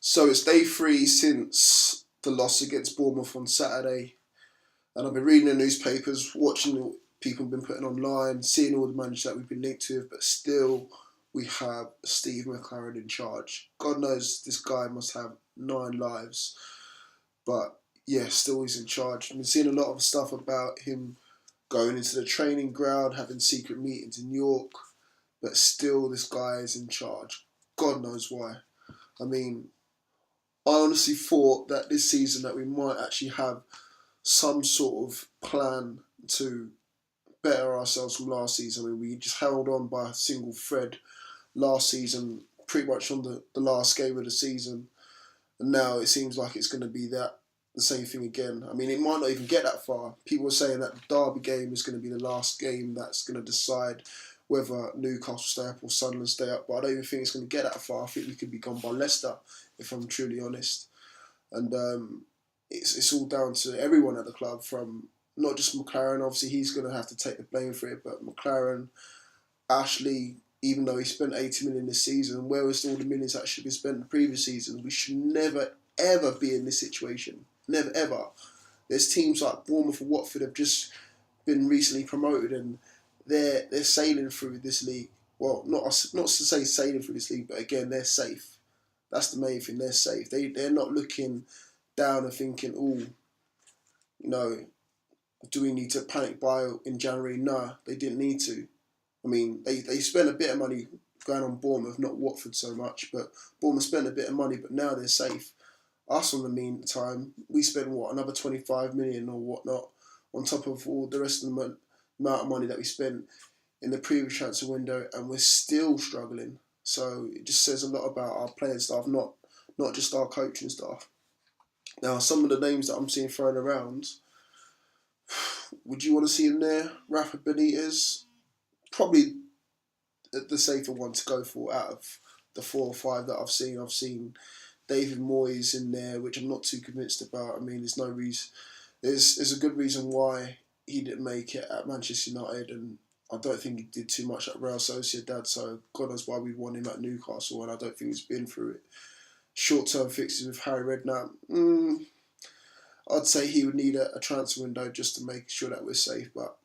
So it's day 3 since the loss against Bournemouth on Saturday, and I've been reading the newspapers, watching what people have been putting online, seeing all the managers that we've been linked with, but still we have Steve McClaren in charge. God knows this guy must have 9 lives, but yeah, still he's in charge. I've been seeing a lot of stuff about him going into the training ground, having secret meetings in York, but still this guy is in charge. God knows why. I mean, I honestly thought that this season that we might actually have some sort of plan to better ourselves from last season. I mean, we just held on by a single thread last season, pretty much on the last game of the season. And now it seems like it's going to be the same thing again. I mean, it might not even get that far. People are saying that the Derby game is going to be the last game that's going to decide whether Newcastle stay up or Sunderland stay up. But I don't even think it's going to get that far. I think we could be gone by Leicester, if I'm truly honest. And it's all down to everyone at the club, from not just McClaren. Obviously, he's going to have to take the blame for it, but McClaren, Ashley, even though he spent 80 million this season, where was all the millions that should be spent in the previous season? We should never, ever be in this situation. Never, ever. There's teams like Bournemouth and Watford have just been recently promoted, and they're sailing through this league. Well, not to say sailing through this league, but again, they're safe. That's the main thing. They're safe. They're not looking down and thinking, oh, do we need to panic buy in January? Nah, they didn't need to. I mean, they spent a bit of money going on Bournemouth, not Watford so much, but Bournemouth spent a bit of money, but now they're safe. Us, on the meantime, we spent another 25 million or whatnot on top of all the rest of the amount of money that we spent in the previous transfer window, and we're still struggling. So it just says a lot about our playing staff, not just our coaching staff. Now, some of the names that I'm seeing thrown around, would you want to see him there? Rafa Benitez, probably the safer one to go for out of the 4 or 5 that I've seen. I've seen David Moyes in there, which I'm not too convinced about. I mean, there's no reason. There's a good reason why he didn't make it at Manchester United, and I don't think he did too much at Real Sociedad, so God knows why we want him at Newcastle, and I don't think he's been through it. Short-term fixes with Harry Redknapp, I'd say he would need a transfer window just to make sure that we're safe, but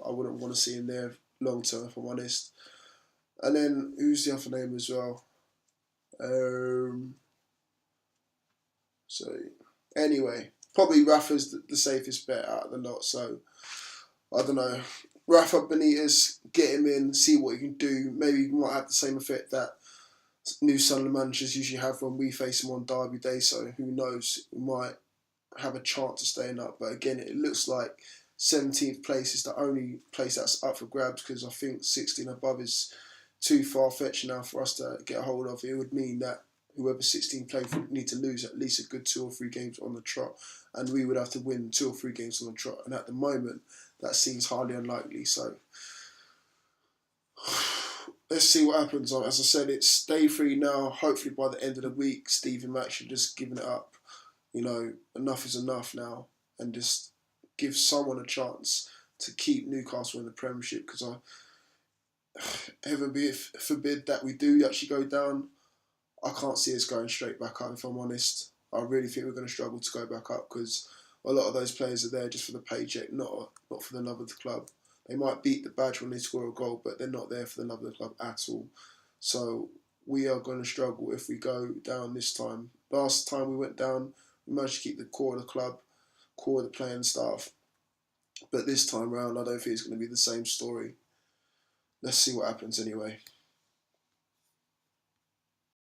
I wouldn't want to see him there long-term, if I'm honest. And then, who's the other name as well? So, anyway, probably Rafa's the safest bet out of the lot, so I don't know. Rafa Benitez, get him in, see what he can do. Maybe he might have the same effect that new Sunderland managers usually have when we face him on Derby Day, so who knows, we might have a chance of staying up. But again, it looks like 17th place is the only place that's up for grabs, because I think 16 above is too far-fetched now for us to get a hold of. It would mean that whoever 16 played would need to lose at least a good 2 or 3 games on the trot, and we would have to win 2 or 3 games on the trot, and at the moment that seems highly unlikely. So let's see what happens. As I said, it's day 3 now. Hopefully by the end of the week, Stephen Mack should just given it up. Enough is enough now, and just give someone a chance to keep Newcastle in the Premiership, because heaven forbid that we do actually go down, I can't see us going straight back up, if I'm honest. I really think we're going to struggle to go back up, because a lot of those players are there just for the paycheck, not for the love of the club. They might beat the badge when they score a goal, but they're not there for the love of the club at all. So we are going to struggle if we go down this time. Last time we went down, we managed to keep the core of the club, core of the playing staff. But this time round, I don't think it's going to be the same story. Let's see what happens anyway.